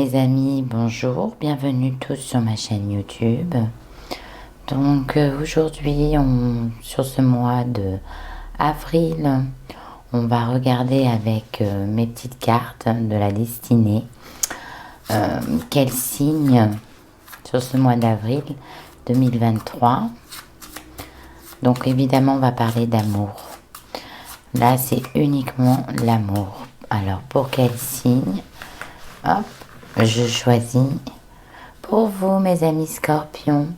mes amis, bonjour, bienvenue tous sur ma chaîne YouTube. Donc aujourd'hui, sur ce mois de avril, on va regarder avec mes petites cartes de la destinée quel signe sur ce mois d'avril 2023. Donc évidemment, on va parler d'amour. Là, c'est uniquement l'amour. Alors, pour quel signe? Hop, je choisis pour vous, mes amis scorpions.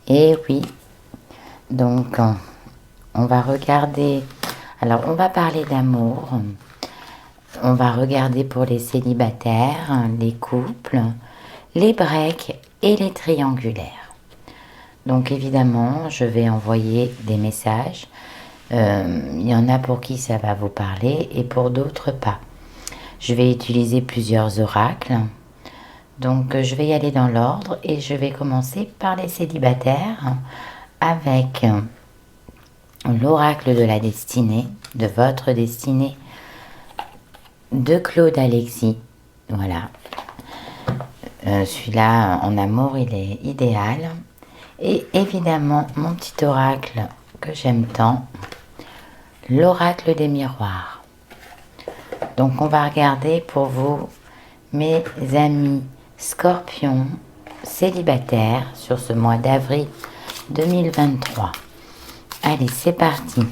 Et oui, donc on va regarder. Alors, on va parler d'amour. On va regarder pour les célibataires, les couples, les breaks et les triangulaires. Donc, évidemment, je vais envoyer des messages. Il y en a pour qui ça va vous parler et pour d'autres pas. Je vais utiliser plusieurs oracles. Donc, je vais y aller dans l'ordre et je vais commencer par les célibataires avec l'oracle de la destinée, de votre destinée, de Claude Alexis. Voilà. Celui-là, en amour, il est idéal. Et évidemment, mon petit oracle que j'aime tant, l'oracle des miroirs. Donc, on va regarder pour vous, mes amis scorpions célibataires, sur ce mois d'avril 2023. Allez, c'est parti.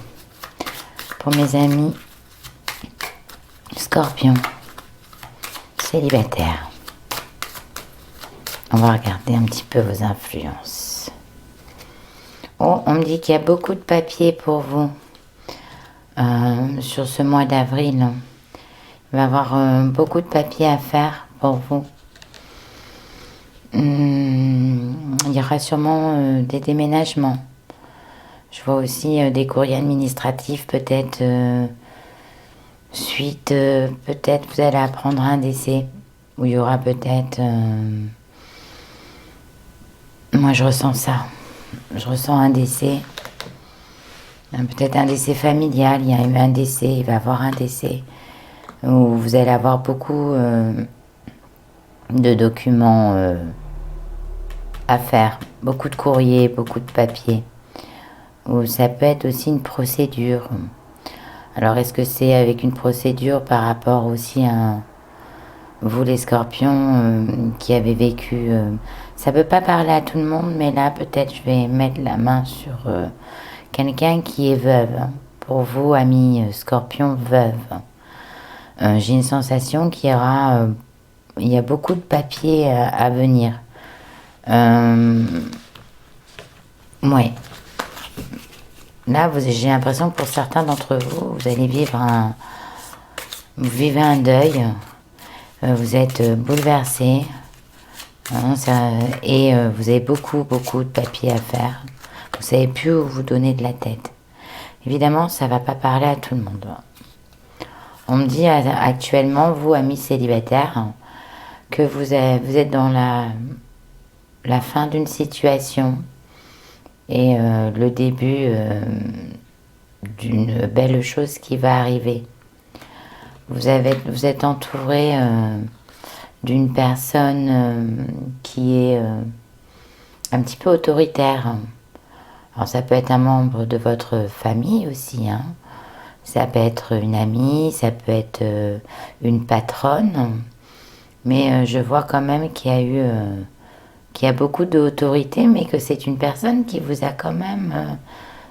Pour mes amis scorpions célibataires, on va regarder un petit peu vos influences. Oh, on me dit qu'il y a beaucoup de papier pour vous sur ce mois d'avril. Il va y avoir beaucoup de papier à faire pour vous. Il y aura sûrement des déménagements. Je vois aussi des courriers administratifs, peut-être suite, peut-être vous allez apprendre un décès, où il y aura peut-être... moi je ressens ça. Je ressens un décès. Peut-être un décès familial, il y a eu un décès, il va y avoir un décès. Où vous allez avoir beaucoup de documents à faire, beaucoup de courriers, beaucoup de papiers. Ou ça peut être aussi une procédure. Alors est-ce que c'est avec une procédure par rapport aussi à vous les scorpions qui avez vécu ça peut pas parler à tout le monde, mais là peut-être je vais mettre la main sur quelqu'un qui est veuve. Pour vous, amis scorpions veuves. J'ai une sensation qu'il y aura, il y a beaucoup de papiers à venir. Ouais. Là, j'ai l'impression que pour certains d'entre vous, vous allez vous vivez un deuil, vous êtes bouleversé, hein, et vous avez beaucoup de papiers à faire. Vous savez plus où vous donner de la tête. Évidemment, ça va pas parler à tout le monde. On me dit actuellement, vous, amis célibataires, que vous êtes dans la fin d'une situation et le début d'une belle chose qui va arriver. Vous êtes entouré d'une personne qui est un petit peu autoritaire. Alors ça peut être un membre de votre famille aussi, hein. Ça peut être une amie, ça peut être une patronne, mais je vois quand même qu'il y a beaucoup d'autorité, mais que c'est une personne qui vous a quand même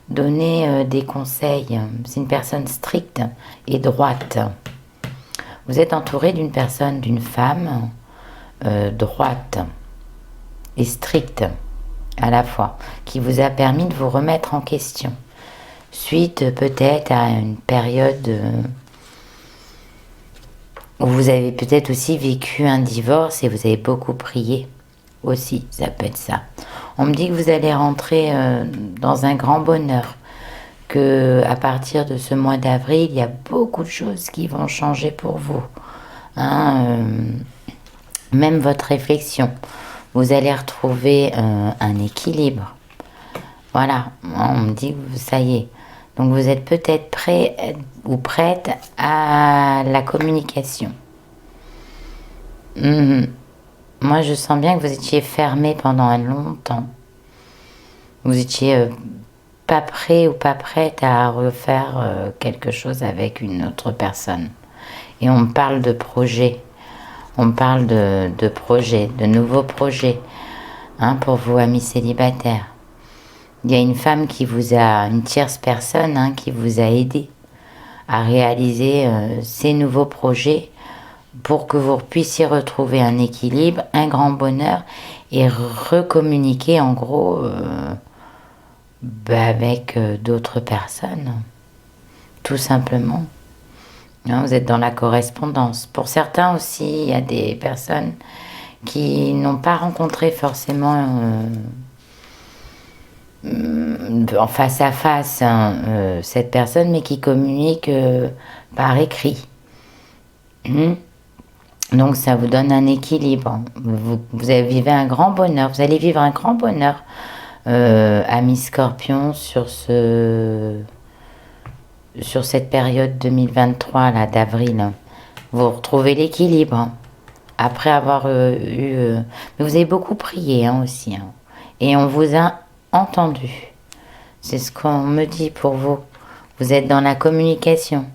donné des conseils. C'est une personne stricte et droite. Vous êtes entouré d'une personne, d'une femme droite et stricte à la fois, qui vous a permis de vous remettre en question. Suite peut-être à une période où vous avez peut-être aussi vécu un divorce et vous avez beaucoup prié aussi, ça peut être ça. On me dit que vous allez rentrer dans un grand bonheur, que à partir de ce mois d'avril, il y a beaucoup de choses qui vont changer pour vous. Hein, même votre réflexion, vous allez retrouver un équilibre. Voilà, on me dit que ça y est. Donc vous êtes peut-être prêt ou prête à la communication. Mhm. Moi, je sens bien que vous étiez fermé pendant un long temps. Vous étiez pas prêt ou pas prête à refaire quelque chose avec une autre personne. Et on me parle de projet. On me parle de projets, de nouveaux projets, hein, pour vous, amis célibataires. Il y a une femme qui vous a, une tierce personne, hein, qui vous a aidé à réaliser ces nouveaux projets pour que vous puissiez retrouver un équilibre, un grand bonheur et recommuniquer en gros avec d'autres personnes, tout simplement. Hein, vous êtes dans la correspondance. Pour certains aussi, il y a des personnes qui n'ont pas rencontré forcément en face à face, hein, cette personne, mais qui communique par écrit. Hmm. Donc ça vous donne un équilibre. Vous allez vivre un grand bonheur. Vous allez vivre un grand bonheur, ami Scorpion, sur cette période 2023 là d'avril. Vous retrouvez l'équilibre après avoir mais vous avez beaucoup prié, hein, aussi, hein. Et on vous a entendu. C'est ce qu'on me dit pour vous. Vous êtes dans la communication.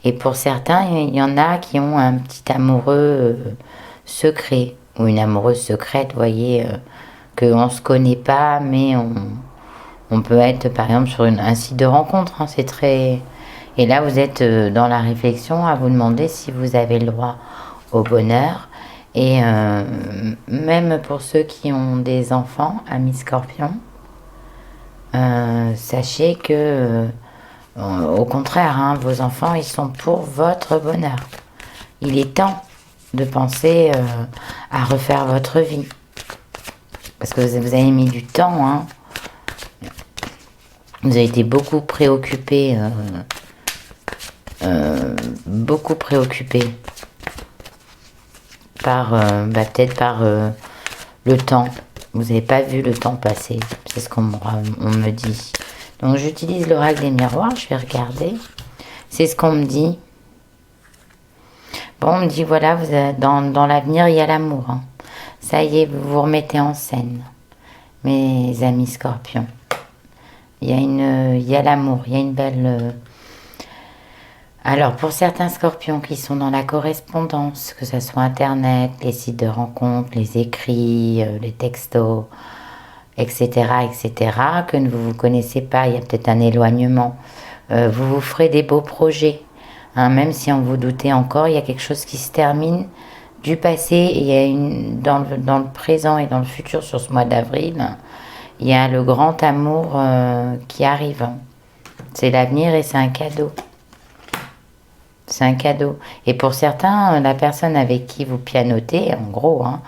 Et pour certains, il y en a qui ont un petit amoureux secret ou une amoureuse secrète, vous voyez, qu'on ne se connaît pas, mais on peut être par exemple sur un site de rencontre, hein, c'est très... Et là, vous êtes dans la réflexion à vous demander si vous avez le droit au bonheur. Et même pour ceux qui ont des enfants, amis Scorpion, sachez que, au contraire, hein, vos enfants, ils sont pour votre bonheur. Il est temps de penser à refaire votre vie. Parce que vous avez mis du temps, hein. Vous avez été beaucoup préoccupé, par, peut-être par le temps. Vous n'avez pas vu le temps passer. C'est ce qu'on me dit. Donc j'utilise l'oracle des miroirs. Je vais regarder. C'est ce qu'on me dit. Bon, on me dit voilà, dans l'avenir, il y a l'amour, hein. Ça y est, vous vous remettez en scène. Mes amis Scorpions. Il y a l'amour. Il y a une belle... Alors, pour certains Scorpions qui sont dans la correspondance, que ce soit Internet, les sites de rencontres, les écrits, les textos, etc., etc., que vous ne connaissez pas, il y a peut-être un éloignement, vous vous ferez des beaux projets, hein, même si on vous doutait encore, il y a quelque chose qui se termine du passé, et il y a dans le présent et dans le futur, sur ce mois d'avril, il y a le grand amour qui arrive. C'est l'avenir et c'est un cadeau. C'est un cadeau. Et pour certains, la personne avec qui vous pianotez, en gros, hein,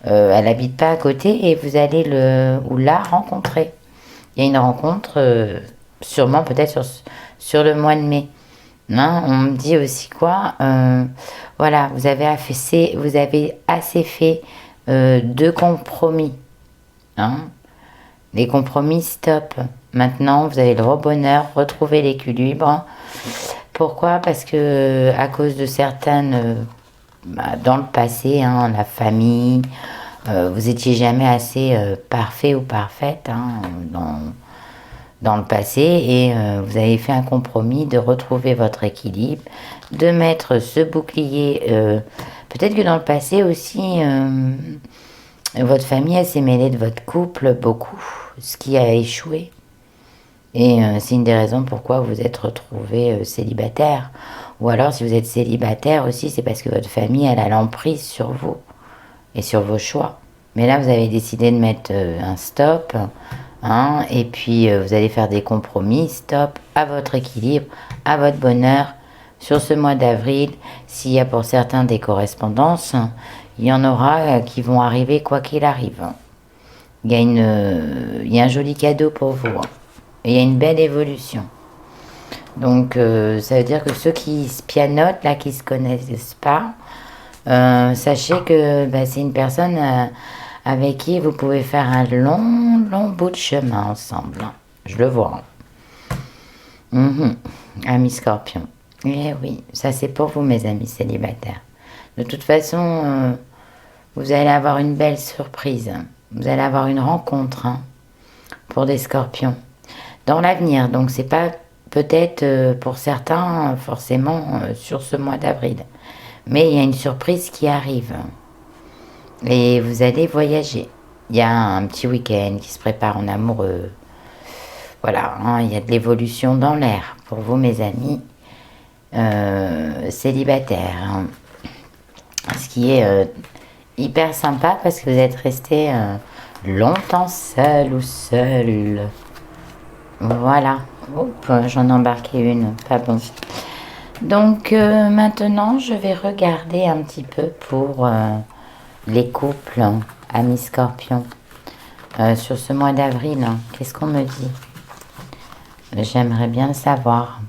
elle n'habite pas à côté et vous allez la rencontrer. Il y a une rencontre, sûrement peut-être sur le mois de mai. Hein, on me dit aussi quoi, voilà, vous avez assez fait de compromis. Hein. Les compromis, stop. Maintenant, vous avez le bonheur, retrouver l'équilibre. Pourquoi? Parce que à cause de certaines, dans le passé, hein, la famille, vous étiez jamais assez parfait ou parfaite, hein, dans le passé, et vous avez fait un compromis de retrouver votre équilibre, de mettre ce bouclier. Peut-être que dans le passé aussi, votre famille elle s'est mêlée de votre couple beaucoup, ce qui a échoué. Et c'est une des raisons pourquoi vous êtes retrouvé célibataire. Ou alors, si vous êtes célibataire aussi, c'est parce que votre famille, elle a l'emprise sur vous et sur vos choix. Mais là, vous avez décidé de mettre un stop, hein, et puis vous allez faire des compromis, stop, à votre équilibre, à votre bonheur. Sur ce mois d'avril, s'il y a pour certains des correspondances, il y en aura qui vont arriver quoi qu'il arrive. Il y a un joli cadeau pour vous, hein. Il y a une belle évolution. Donc, ça veut dire que ceux qui se pianotent, là, qui ne se connaissent pas, sachez que c'est une personne avec qui vous pouvez faire un long, long bout de chemin ensemble. Je le vois. Amis Scorpion. Eh oui, ça c'est pour vous, mes amis célibataires. De toute façon, vous allez avoir une belle surprise. Vous allez avoir une rencontre pour des scorpions dans l'avenir. Donc c'est pas peut-être pour certains forcément sur ce mois d'avril. Mais il y a une surprise qui arrive. Et vous allez voyager. Il y a un petit week-end qui se prépare en amoureux. Voilà, il y a de l'évolution dans l'air pour vous, mes amis célibataires. Ce qui est hyper sympa parce que vous êtes resté longtemps seul ou seul. Voilà. Oups, j'en ai embarqué une, pas bon. Donc maintenant, je vais regarder un petit peu pour les couples, amis scorpions, sur ce mois d'avril. Qu'est-ce qu'on me dit? J'aimerais bien le savoir.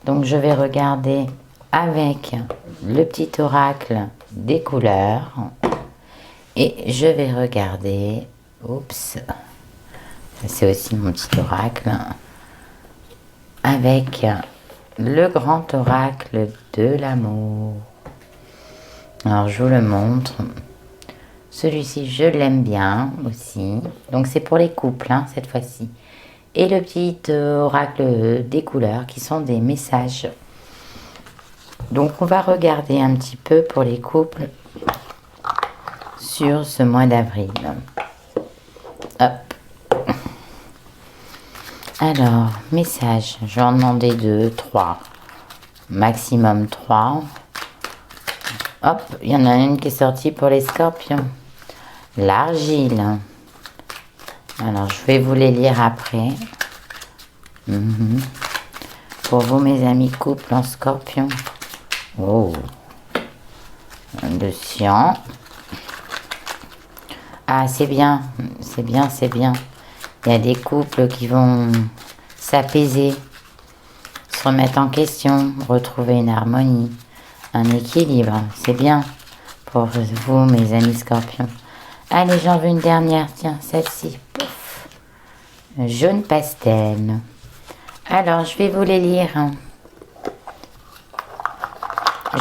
Donc je vais regarder avec le petit oracle des couleurs et je vais regarder, oups, c'est aussi mon petit oracle, avec le grand oracle de l'amour. Alors je vous le montre. Celui-ci je l'aime bien aussi. Donc c'est pour les couples cette fois-ci. Et le petit oracle des couleurs qui sont des messages. Donc on va regarder un petit peu pour les couples sur ce mois d'avril. Hop. Alors, message, je vais en demander 2, 3, maximum 3. Hop, il y en a une qui est sortie pour les scorpions. L'argile. Alors, je vais vous les lire après. Pour vous, mes amis couples en scorpion. Oh. Le cyan. Ah, c'est bien, c'est bien, c'est bien. Il y a des couples qui vont s'apaiser, se remettre en question, retrouver une harmonie, un équilibre. C'est bien pour vous, mes amis scorpions. Allez, j'en veux une dernière. Tiens, celle-ci. Pouf. Jaune pastel. Alors, je vais vous les lire.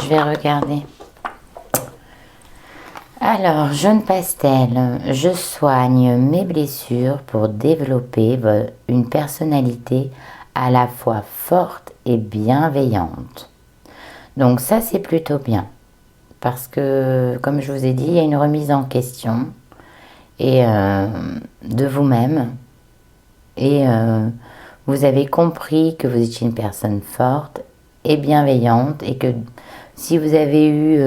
Je vais regarder. Alors, jaune pastel, je soigne mes blessures pour développer une personnalité à la fois forte et bienveillante. Donc ça, c'est plutôt bien. Parce que, comme je vous ai dit, il y a une remise en question et, de vous-même. Et vous avez compris que vous étiez une personne forte et bienveillante et que si vous avez eu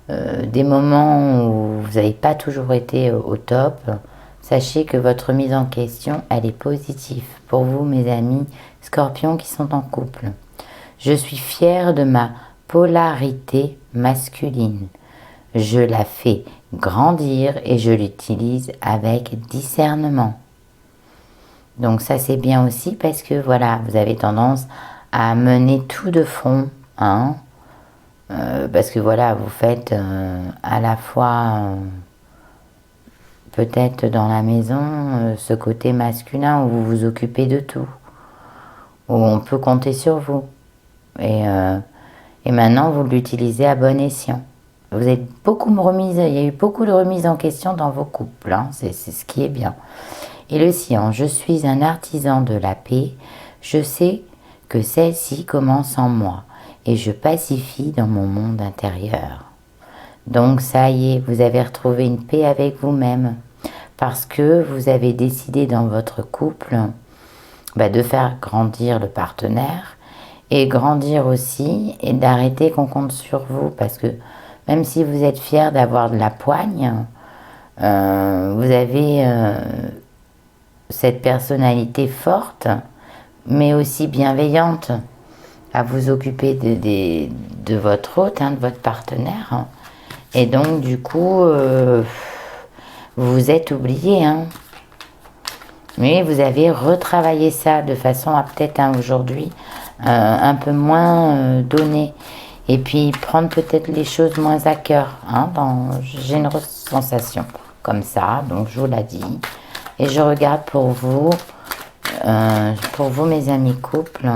des moments où vous n'avez pas toujours été au top, sachez que votre remise en question, elle est positive pour vous, mes amis scorpions qui sont en couple. Je suis fière de ma polarité masculine. Je la fais grandir et je l'utilise avec discernement. Donc ça, c'est bien aussi parce que, voilà, vous avez tendance à mener tout de front, parce que voilà, vous faites à la fois peut-être dans la maison ce côté masculin où vous vous occupez de tout, où on peut compter sur vous. Et maintenant, vous l'utilisez à bon escient. Vous êtes beaucoup remise, il y a eu beaucoup de remises en question dans vos couples, c'est ce qui est bien. Et le cyan, je suis un artisan de la paix, je sais que celle-ci commence en moi. Et je pacifie dans mon monde intérieur. Donc ça y est, vous avez retrouvé une paix avec vous-même parce que vous avez décidé dans votre couple de faire grandir le partenaire et grandir aussi et d'arrêter qu'on compte sur vous parce que même si vous êtes fier d'avoir de la poigne, vous avez cette personnalité forte mais aussi bienveillante à vous occuper de votre hôte, de votre partenaire. Et donc, du coup, vous vous êtes oublié. Mais vous avez retravaillé ça de façon à peut-être aujourd'hui un peu moins donner. Et puis, prendre peut-être les choses moins à cœur. J'ai une sensation comme ça, donc je vous l'ai dit. Et je regarde pour vous, mes amis couples.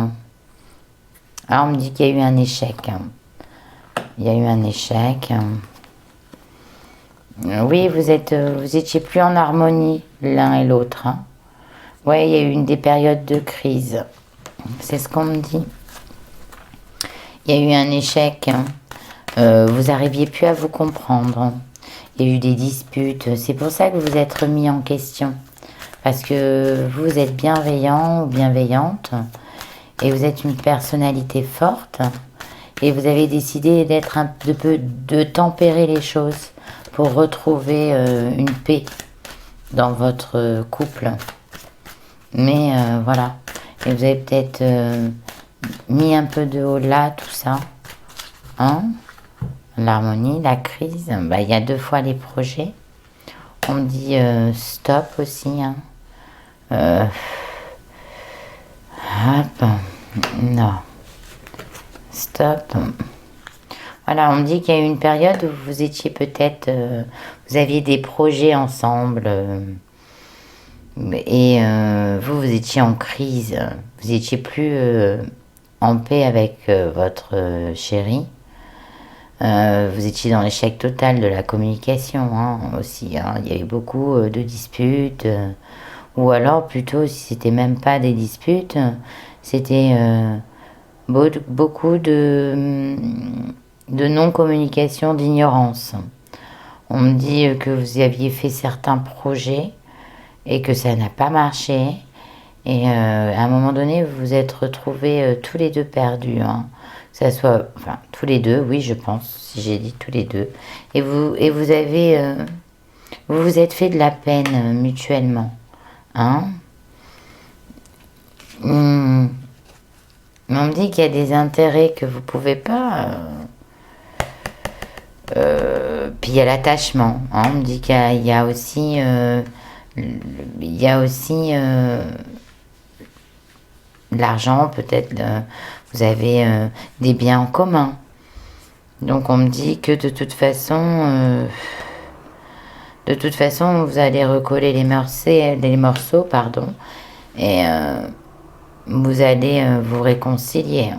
Alors, on me dit qu'il y a eu un échec. Il y a eu un échec. Oui, vous étiez plus en harmonie l'un et l'autre, hein. Ouais, il y a eu des périodes de crise. C'est ce qu'on me dit. Il y a eu un échec, hein. Vous arriviez plus à vous comprendre. Il y a eu des disputes. C'est pour ça que vous êtes remis en question. Parce que vous êtes bienveillant ou bienveillante et vous êtes une personnalité forte et vous avez décidé de tempérer les choses pour retrouver une paix dans votre couple. Mais voilà. Et vous avez peut-être mis un peu de haut là, tout ça. Hein? L'harmonie, la crise. Bah, il y a 2 fois les projets. On me dit stop aussi. Hein. Hop. Non. Stop. Voilà, on me dit qu'il y a eu une période où vous étiez peut-être... vous aviez des projets ensemble. Et vous étiez en crise. Vous étiez plus en paix avec votre chéri. Vous étiez dans l'échec total de la communication, hein, aussi. Hein. Il y a eu beaucoup de disputes. Ou alors, plutôt, si c'était même pas des disputes, c'était beaucoup de non-communication, d'ignorance. On me dit que vous aviez fait certains projets et que ça n'a pas marché. Et à un moment donné, vous vous êtes retrouvés tous les deux perdus. Hein. Que ça soit, enfin, tous les deux, oui, je pense, si j'ai dit tous les deux. Et vous avez, vous vous êtes fait de la peine mutuellement. Hein? On me dit qu'il y a des intérêts que vous pouvez pas. Puis il y a l'attachement. Hein? On me dit qu'il y a aussi, l'argent, peut-être. Vous avez des biens en commun. Donc on me dit que de toute façon, vous allez recoller les morceaux, pardon, et vous allez vous réconcilier.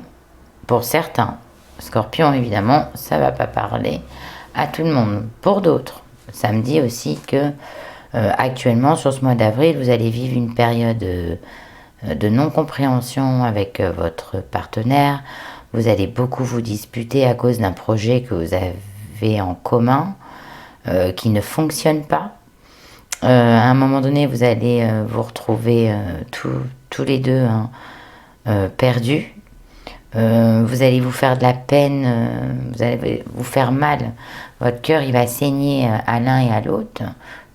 Pour certains, Scorpion, évidemment, ça va pas parler à tout le monde. Pour d'autres, ça me dit aussi que actuellement, sur ce mois d'avril, vous allez vivre une période de non-compréhension avec votre partenaire. Vous allez beaucoup vous disputer à cause d'un projet que vous avez en commun qui ne fonctionne pas. À un moment donné, vous allez vous retrouver tous les deux, hein, perdus. Vous allez vous faire de la peine, vous allez vous faire mal. Votre cœur, il va saigner à l'un et à l'autre.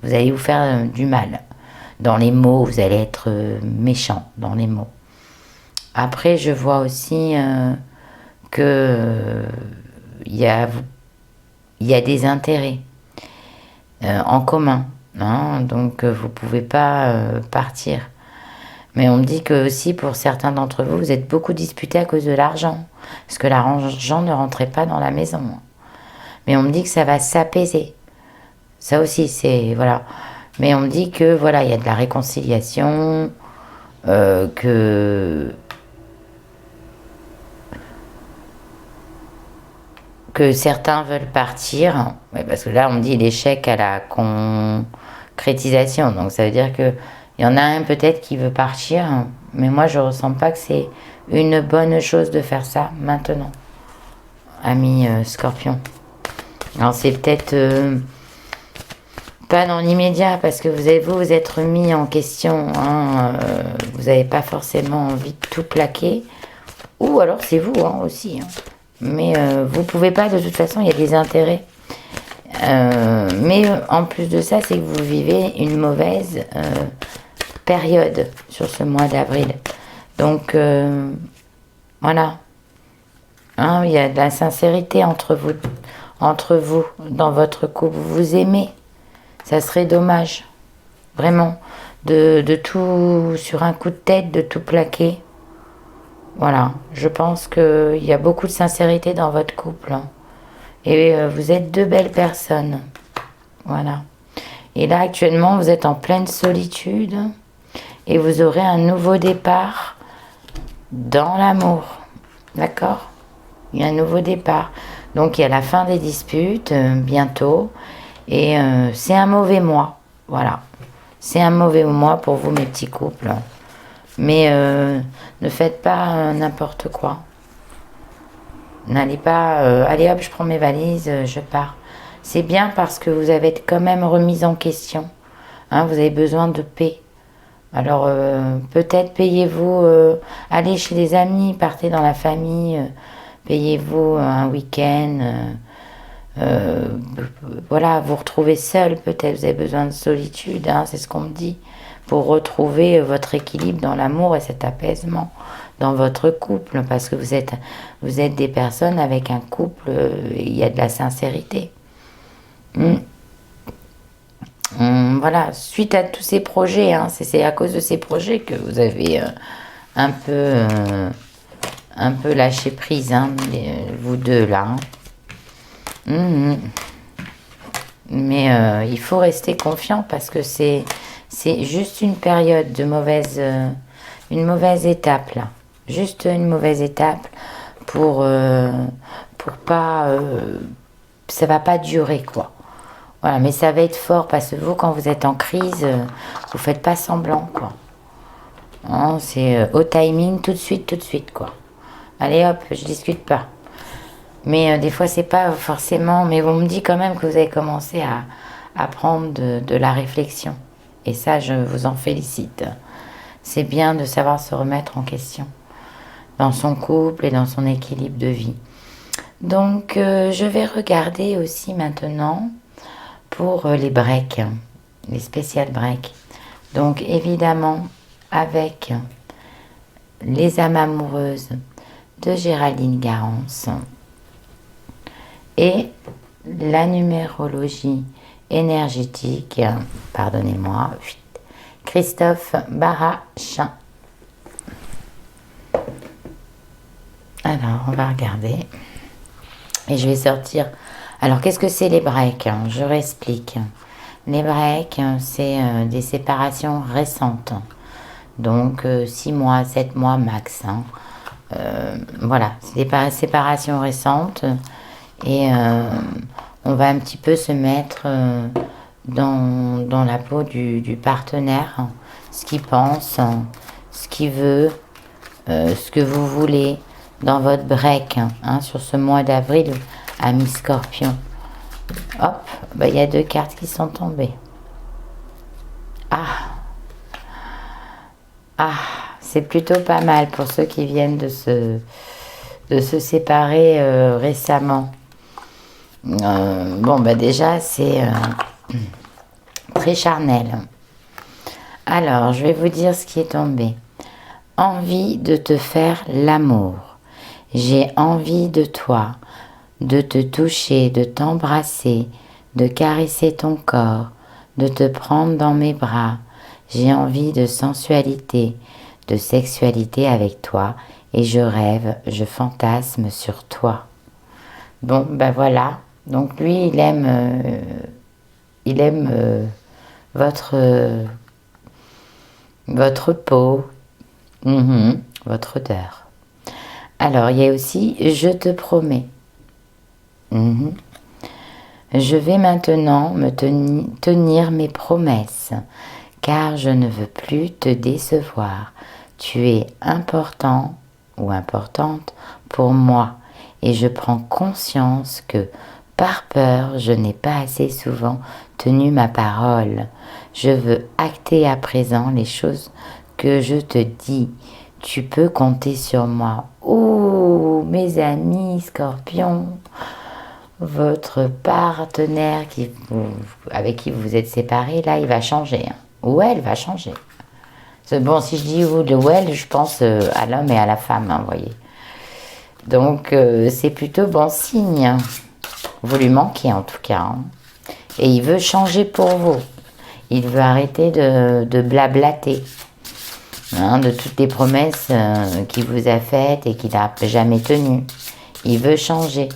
Vous allez vous faire du mal. Dans les mots, vous allez être méchant dans les mots. Après, je vois aussi que il y a des intérêts en commun. Hein, donc, vous pouvez pas partir. Mais on me dit que aussi, pour certains d'entre vous, vous êtes beaucoup disputés à cause de l'argent. Parce que l'argent ne rentrait pas dans la maison. Mais on me dit que ça va s'apaiser. Ça aussi, c'est... Voilà. Mais on me dit que, voilà, il y a de la réconciliation, que certains veulent partir. Ouais, parce que là, on me dit l'échec à la concrétisation. Donc, ça veut dire que il y en a un peut-être qui veut partir, mais moi je ressens pas que c'est une bonne chose de faire ça maintenant, ami Scorpion. Alors c'est peut-être pas dans l'immédiat parce que vous êtes remis en question, hein, vous n'avez pas forcément envie de tout plaquer, ou alors c'est vous, hein, aussi. Hein. Mais vous pouvez pas, de toute façon, il y a des intérêts. Mais en plus de ça, c'est que vous vivez une mauvaise période sur ce mois d'avril. Donc, voilà. Hein, il y a de la sincérité entre vous, dans votre couple. Vous vous aimez. Ça serait dommage, vraiment, de tout, sur un coup de tête, de tout plaquer. Voilà. Je pense qu'il y a beaucoup de sincérité dans votre couple. Hein. Et vous êtes 2 belles personnes. Voilà. Et là, actuellement, vous êtes en pleine solitude. Et vous aurez un nouveau départ dans l'amour. D'accord? Il y a un nouveau départ. Donc, il y a la fin des disputes, bientôt. Et c'est un mauvais mois. Voilà. C'est un mauvais mois pour vous, mes petits couples. Mais ne faites pas n'importe quoi. N'allez pas, allez hop, je prends mes valises, je pars. C'est bien parce que vous avez quand même remis en question. Hein, vous avez besoin de paix. Alors peut-être payez-vous, allez chez des amis, partez dans la famille, payez-vous un week-end. Voilà, vous retrouvez seul, peut-être vous avez besoin de solitude, hein, c'est ce qu'on me dit, pour retrouver votre équilibre dans l'amour et cet apaisement dans votre couple, parce que vous êtes des personnes avec un couple, il y a de la sincérité. Voilà, suite à tous ces projets, hein, c'est à cause de ces projets que vous avez un peu lâché prise, hein, vous deux là. Hein. Mais il faut rester confiant parce que c'est juste une période de une mauvaise étape là. Juste une mauvaise étape pour pas, ça va pas durer quoi. Voilà, mais ça va être fort parce que vous, quand vous êtes en crise, vous faites pas semblant quoi. Hein, c'est au timing, tout de suite quoi. Allez hop, je discute pas. Mais des fois, c'est pas forcément. Mais on me dit quand même que vous avez commencé à prendre de la réflexion. Et ça, je vous en félicite. C'est bien de savoir se remettre en question dans son couple et dans son équilibre de vie. Donc, je vais regarder aussi maintenant pour les breaks, les spécial breaks. Donc, évidemment, avec les âmes amoureuses de Géraldine Garance et la numérologie énergétique, pardonnez-moi, Christophe Barachin. Alors, on va regarder. Et je vais sortir. Alors, qu'est-ce que c'est les breaks? Je réexplique. Les breaks, c'est des séparations récentes. Donc, 6 mois, 7 mois max. Voilà, c'est des séparations récentes. Et on va un petit peu se mettre dans la peau du partenaire, ce qu'il pense, ce qu'il veut, ce que vous voulez dans votre break, hein, sur ce mois d'avril à mi-scorpion. Hop, bah, y a 2 cartes qui sont tombées. C'est plutôt pas mal pour ceux qui viennent de se séparer récemment. Bon, bah déjà, c'est très charnel. Alors, je vais vous dire ce qui est tombé. Envie de te faire l'amour. J'ai envie de toi, de te toucher, de t'embrasser, de caresser ton corps, de te prendre dans mes bras. J'ai envie de sensualité, de sexualité avec toi et je rêve, je fantasme sur toi. Bon, ben voilà. Donc lui, il aime votre peau, votre odeur. Alors, il y a aussi je te promets. Je vais maintenant me tenir mes promesses, car je ne veux plus te décevoir. Tu es important ou importante pour moi, et je prends conscience que, par peur, je n'ai pas assez souvent tenu ma parole. Je veux acter à présent les choses que je te dis. Tu peux compter sur moi. Oh, mes amis scorpions, votre partenaire avec qui vous êtes séparés, là, il va changer. Hein. Ou elle va changer. Bon, si je dis ou elle, je pense à l'homme et à la femme, hein, vous voyez. Donc, c'est plutôt bon signe. Vous lui manquez en tout cas. Hein. Et il veut changer pour vous. Il veut arrêter de blablater. Hein, de toutes les promesses qu'il vous a faites et qu'il n'a jamais tenues. Il veut changer.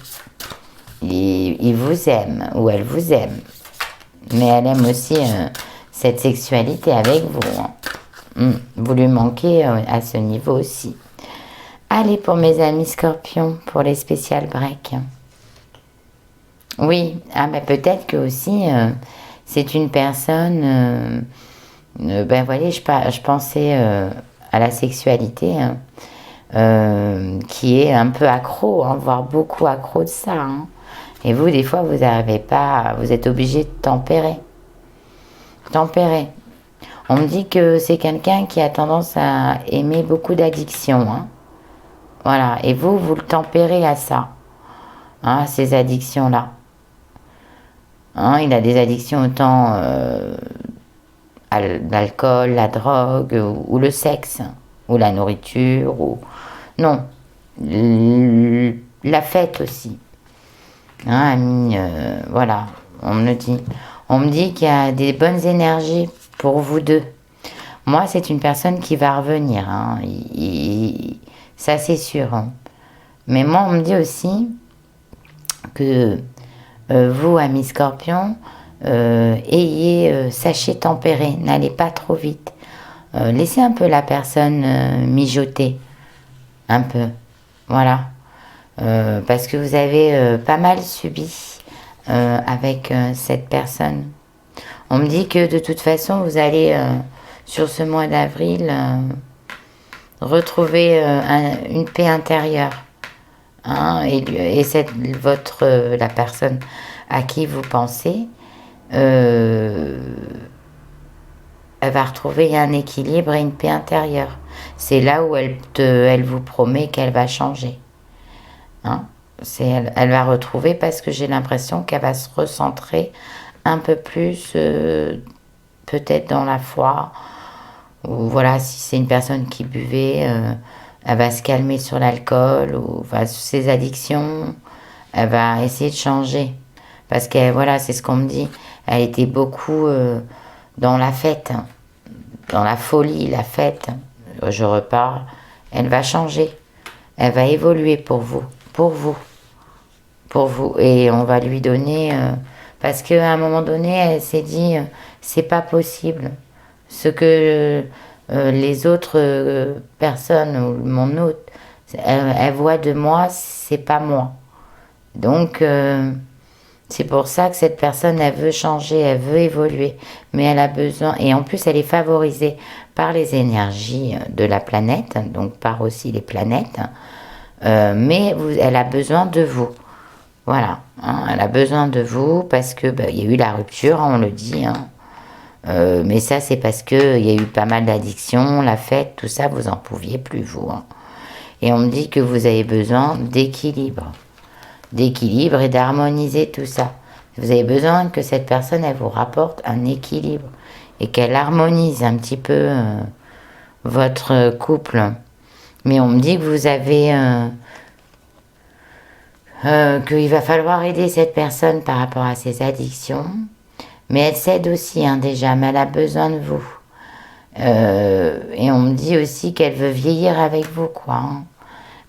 Il vous aime ou elle vous aime. Mais elle aime aussi cette sexualité avec vous. Hein. Vous lui manquez à ce niveau aussi. Allez pour mes amis scorpions, pour les spécial breaks. Oui, ah mais peut-être que aussi c'est une personne, ben voyez, je pensais à la sexualité, hein, qui est un peu accro, hein, voire beaucoup accro de ça, hein. Et vous, des fois, vous n'arrivez pas, vous êtes obligé de tempérer. Tempérer. On me dit que c'est quelqu'un qui a tendance à aimer beaucoup d'addictions, hein. Voilà. Et vous, vous le tempérez à ça, hein, à ces addictions-là. Hein, il a des addictions autant à l'alcool, la drogue, ou le sexe, ou la nourriture, ou... Non. La fête aussi. Hein, ami, voilà, on me le dit. On me dit qu'il y a des bonnes énergies pour vous deux. Moi, c'est une personne qui va revenir, hein. Ça, c'est sûr, hein. Mais moi, on me dit aussi que vous, ami Scorpion, sachez tempérer, n'allez pas trop vite. Laissez un peu la personne mijoter, un peu. Voilà. Parce que vous avez pas mal subi avec cette personne. On me dit que de toute façon, vous allez, sur ce mois d'avril, retrouver une paix intérieure. Hein, et la personne à qui vous pensez, elle va retrouver un équilibre et une paix intérieure. C'est là où elle vous promet qu'elle va changer. Hein, elle va retrouver, parce que j'ai l'impression qu'elle va se recentrer un peu plus, peut-être dans la foi, ou voilà, si c'est une personne qui buvait, elle va se calmer sur l'alcool, ou enfin, sur ses addictions, elle va essayer de changer. Parce que voilà, c'est ce qu'on me dit, elle était beaucoup dans la fête, hein, dans la folie, la fête. Je repars, elle va changer, elle va évoluer pour vous, pour vous, pour vous. Et on va lui donner, parce qu'à un moment donné, elle s'est dit, c'est pas possible. Ce que les autres personnes, ou mon autre, elle voit de moi, c'est pas moi. Donc, c'est pour ça que cette personne, elle veut changer, elle veut évoluer. Mais elle a besoin, et en plus, elle est favorisée par les énergies de la planète, donc par aussi les planètes. Mais elle a besoin de vous. Voilà, hein, elle a besoin de vous parce que il y a eu la rupture, hein, on le dit, hein. Mais ça, c'est parce qu'il y a eu pas mal d'addictions, la fête, tout ça, vous en pouviez plus, vous, hein. Et on me dit que vous avez besoin d'équilibre et d'harmoniser tout ça. Vous avez besoin que cette personne, elle vous rapporte un équilibre et qu'elle harmonise un petit peu votre couple. Mais on me dit que vous avez... qu'il va falloir aider cette personne par rapport à ses addictions. Mais elle s'aide aussi, hein, déjà, mais elle a besoin de vous. Et on me dit aussi qu'elle veut vieillir avec vous, quoi, hein.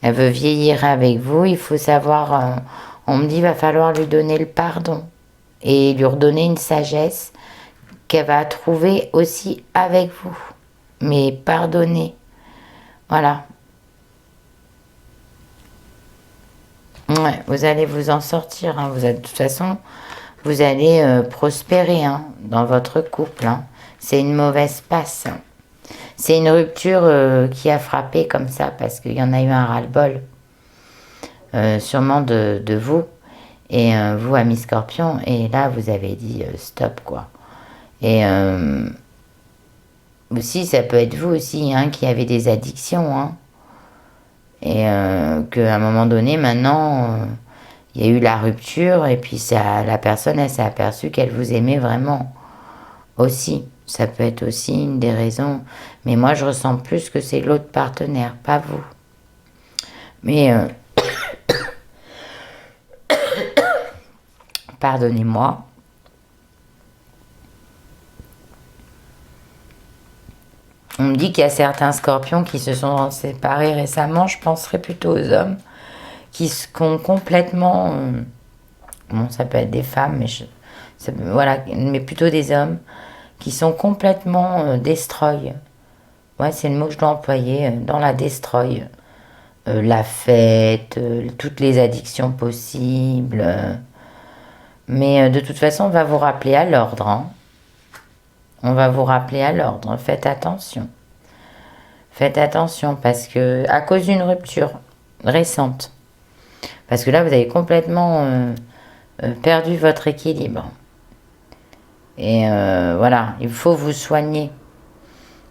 Elle veut vieillir avec vous, il faut savoir... on me dit qu'il va falloir lui donner le pardon et lui redonner une sagesse qu'elle va trouver aussi avec vous. Mais pardonner. Voilà. Ouais, vous allez vous en sortir, hein. De toute façon, vous allez prospérer, hein, dans votre couple, hein. C'est une mauvaise passe, hein. C'est une rupture qui a frappé comme ça, parce qu'il y en a eu un ras-le-bol, sûrement de vous, et vous, ami Scorpion, et là, vous avez dit stop, quoi. Et aussi, ça peut être vous aussi, hein, qui avez des addictions, hein. Et qu'à un moment donné, maintenant, il y a eu la rupture, et puis la personne, elle s'est aperçue qu'elle vous aimait vraiment aussi. Ça peut être aussi une des raisons. Mais moi, je ressens plus que c'est l'autre partenaire, pas vous. Mais, pardonnez-moi. On me dit qu'il y a certains scorpions qui se sont séparés récemment. Je penserais plutôt aux hommes qui sont complètement... bon, ça peut être des femmes, mais voilà, mais plutôt des hommes qui sont complètement destroy. Ouais, c'est le mot que je dois employer, dans la destroy. La fête, toutes les addictions possibles. Mais de toute façon, on va vous rappeler à l'ordre. Hein. On va vous rappeler à l'ordre. Faites attention. Faites attention parce que, à cause d'une rupture récente, parce que là, vous avez complètement perdu votre équilibre. Et voilà, il faut vous soigner.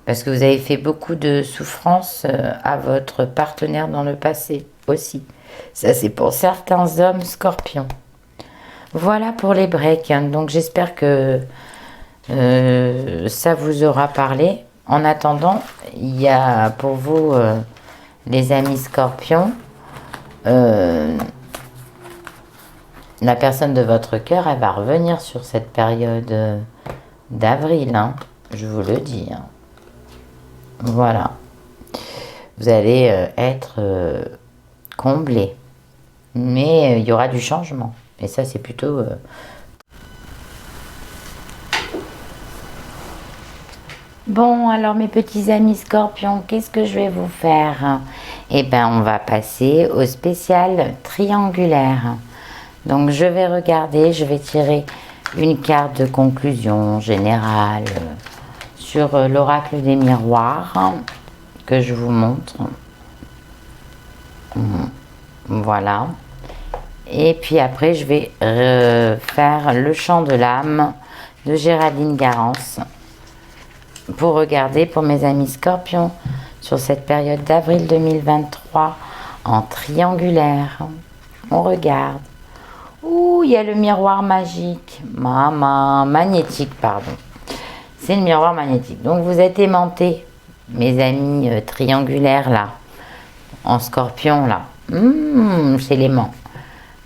Parce que vous avez fait beaucoup de souffrance à votre partenaire dans le passé aussi. Ça, c'est pour certains hommes scorpions. Voilà pour les breaks. Hein. Donc, j'espère que ça vous aura parlé. En attendant, il y a pour vous, les amis scorpions, la personne de votre cœur, elle va revenir sur cette période d'avril. Hein. Je vous le dis. Hein. Voilà. Vous allez être comblé. Mais il y aura du changement. Et ça, c'est plutôt... Bon, alors mes petits amis scorpions, qu'est-ce que je vais vous faire? Eh bien, on va passer au spécial triangulaire. Donc, je vais regarder, je vais tirer une carte de conclusion générale sur l'oracle des miroirs que je vous montre. Voilà. Et puis après, je vais faire le chant de l'âme de Géraldine Garance pour regarder pour mes amis scorpions sur cette période d'avril 2023 en triangulaire. On regarde. Ouh, il y a le miroir magique. Magnétique, pardon. C'est le miroir magnétique. Donc vous êtes aimantés, mes amis triangulaires là, en scorpion là. C'est l'aimant.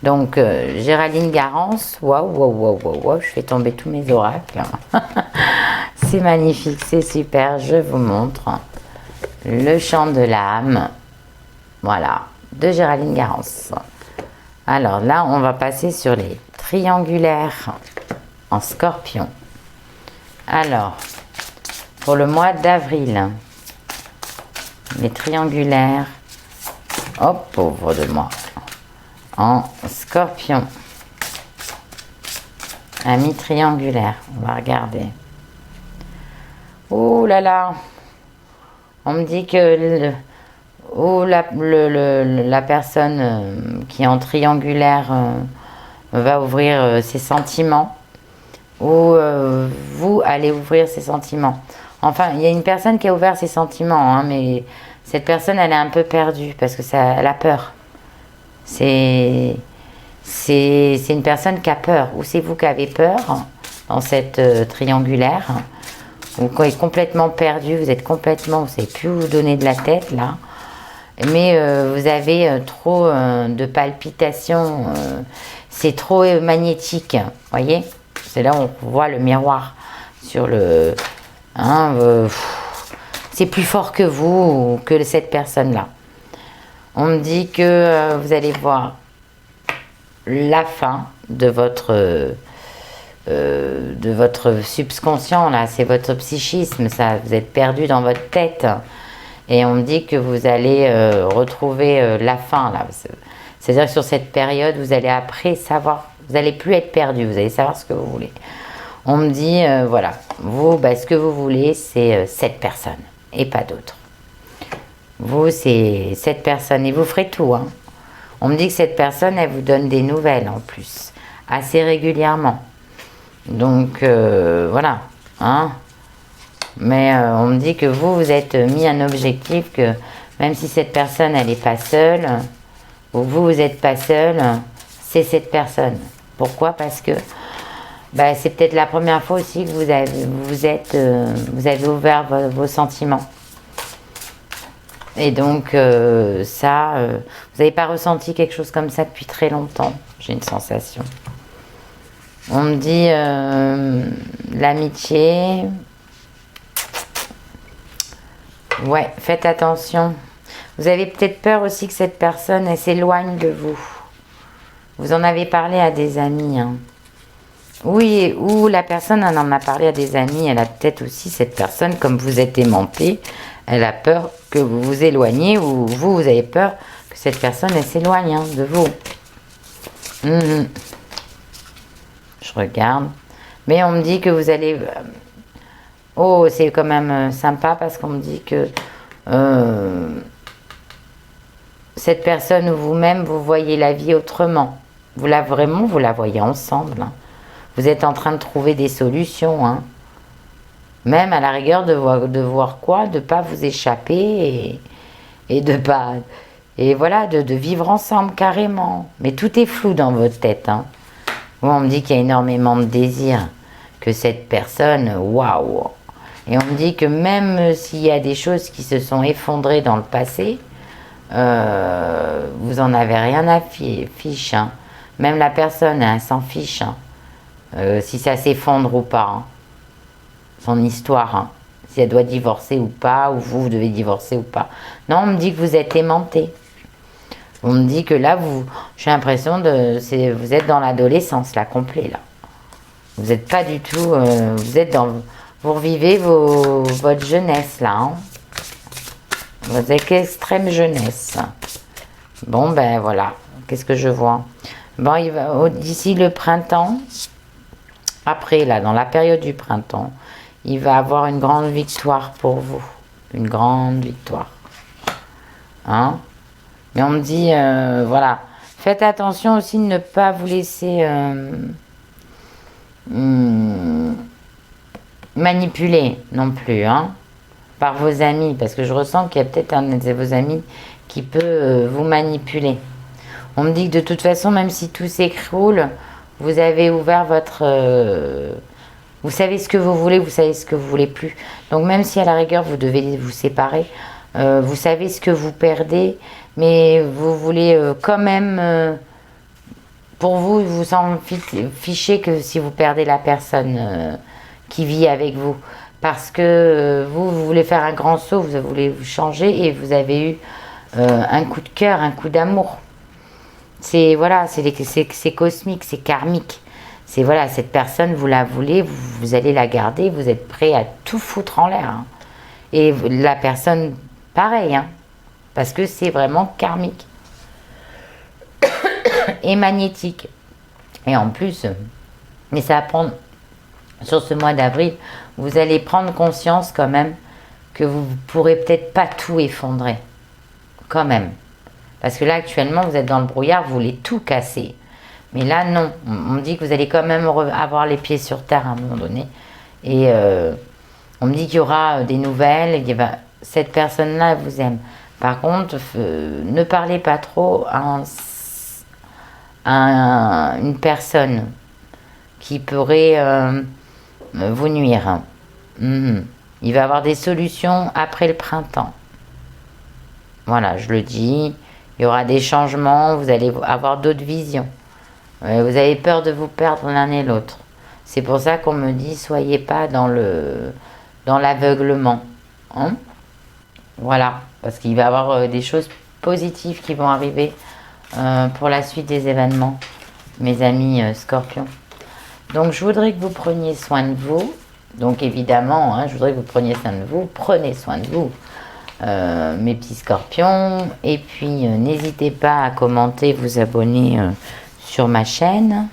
Donc Géraldine Garance, waouh, je fais tomber tous mes oracles. C'est magnifique, c'est super, je vous montre. Le chant de l'âme, voilà, de Géraldine Garance. Alors là, on va passer sur les triangulaires en scorpion. Alors, pour le mois d'avril, les triangulaires, oh pauvre de moi, en scorpion, amis triangulaires, on va regarder. Oh là là, on me dit que la personne qui est en triangulaire va ouvrir ses sentiments, ou vous allez ouvrir ses sentiments. Enfin, il y a une personne qui a ouvert ses sentiments, hein, mais cette personne, elle est un peu perdue parce que elle a peur. C'est une personne qui a peur, ou c'est vous qui avez peur dans cette triangulaire, ou quand il est complètement perdu, vous êtes complètement, vous ne savez plus où vous donner de la tête là, mais vous avez trop de palpitations, c'est trop magnétique, voyez, c'est là où on voit le miroir sur le, hein, c'est plus fort que vous, que cette personne là. On me dit que vous allez voir la fin de votre subconscient, là, c'est votre psychisme, ça, vous êtes perdu dans votre tête. Et on me dit que vous allez retrouver la fin, là. C'est-à-dire que sur cette période, vous allez après savoir, vous n'allez plus être perdu, vous allez savoir ce que vous voulez. On me dit, voilà, vous, ce que vous voulez, c'est cette personne, et pas d'autre. Vous, c'est cette personne, et vous ferez tout, hein. On me dit que cette personne, elle vous donne des nouvelles, en plus, assez régulièrement. Donc, voilà, hein. Mais on me dit que vous êtes mis un objectif que, même si cette personne, elle n'est pas seule, ou vous n'êtes pas seul, c'est cette personne. Pourquoi? Parce que c'est peut-être la première fois aussi que vous avez ouvert vos sentiments. Et donc, vous n'avez pas ressenti quelque chose comme ça depuis très longtemps, j'ai une sensation. On me dit l'amitié. Ouais, faites attention. Vous avez peut-être peur aussi que cette personne, elle s'éloigne de vous. Vous en avez parlé à des amis, hein. Oui, ou la personne elle en a parlé à des amis, elle a peut-être aussi, cette personne, comme vous êtes aimanté, elle a peur que vous vous éloigniez, ou vous avez peur que cette personne, elle s'éloigne, hein, de vous. Je regarde. Mais on me dit que vous allez... Oh, c'est quand même sympa parce qu'on me dit que cette personne ou vous-même, vous voyez la vie autrement. Vous la voyez ensemble. Hein. Vous êtes en train de trouver des solutions. Hein. Même à la rigueur de voir quoi, de ne pas vous échapper et de pas... Et voilà, de vivre ensemble carrément. Mais tout est flou dans votre tête. Hein. Moi, on me dit qu'il y a énormément de désir. Que cette personne, waouh. Et on me dit que même s'il y a des choses qui se sont effondrées dans le passé, vous en avez rien à fiche. Hein. Même la personne, elle s'en fiche. Hein. Si ça s'effondre ou pas. Hein. Son histoire. Hein. Si elle doit divorcer ou pas, ou vous devez divorcer ou pas. Non, on me dit que vous êtes aimanté. On me dit que là, j'ai l'impression vous êtes dans l'adolescence, là, complet, là. Vous n'êtes pas du tout... vous revivez votre jeunesse, là. Hein. Vous êtes extrême jeunesse. Bon, ben voilà. Qu'est-ce que je vois? Bon, d'ici le printemps, après, là, dans la période du printemps, il va avoir une grande victoire pour vous. Une grande victoire. Hein? Mais on me dit, voilà. Faites attention aussi de ne pas vous laisser... manipuler non plus, hein, par vos amis, parce que je ressens qu'il y a peut-être un de vos amis qui peut vous manipuler. On me dit que de toute façon, même si tout s'écroule, vous avez ouvert votre... vous savez ce que vous voulez, vous savez ce que vous voulez plus. Donc même si à la rigueur, vous devez vous séparer, vous savez ce que vous perdez, mais vous voulez quand même... pour vous, vous en fichez que si vous perdez la personne qui vit avec vous. Parce que vous voulez faire un grand saut, vous voulez vous changer et vous avez eu un coup de cœur, un coup d'amour. C'est voilà, c'est cosmique, c'est karmique. C'est voilà, cette personne, vous la voulez, vous allez la garder, vous êtes prêt à tout foutre en l'air. Hein. Et la personne, pareil, hein, parce que c'est vraiment karmique. Et magnétique. Et en plus, mais ça va prendre, sur ce mois d'avril, vous allez prendre conscience quand même que vous ne pourrez peut-être pas tout effondrer. Quand même. Parce que là, actuellement, vous êtes dans le brouillard, vous voulez tout casser. Mais là, non. On me dit que vous allez quand même avoir les pieds sur terre à un moment donné. Et on me dit qu'il y aura des nouvelles. Et cette personne-là vous aime. Par contre, ne parlez pas trop à une personne qui pourrait vous nuire. Il va y avoir des solutions après le printemps. Voilà, je le dis. Il y aura des changements, vous allez avoir d'autres visions. Vous avez peur de vous perdre l'un et l'autre. C'est pour ça qu'on me dit, soyez pas dans l'aveuglement. Hein? Voilà, parce qu'il va y avoir des choses positives qui vont arriver pour la suite des événements, mes amis Scorpions. Donc, je voudrais que vous preniez soin de vous. Donc, évidemment, hein, je voudrais que vous preniez soin de vous. Prenez soin de vous, mes petits Scorpions. Et puis, n'hésitez pas à commenter, vous abonner sur ma chaîne.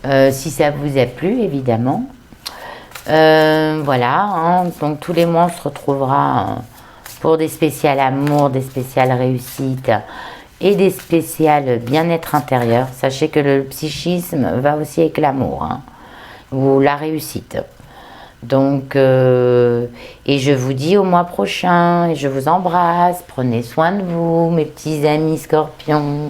Si ça vous a plu, évidemment. Voilà, hein, donc tous les mois, on se retrouvera pour des spéciales amour, des spéciales réussite et des spéciales bien-être intérieur. Sachez que le psychisme va aussi avec l'amour, hein, ou la réussite. Donc, et je vous dis au mois prochain, et je vous embrasse. Prenez soin de vous, mes petits amis Scorpions.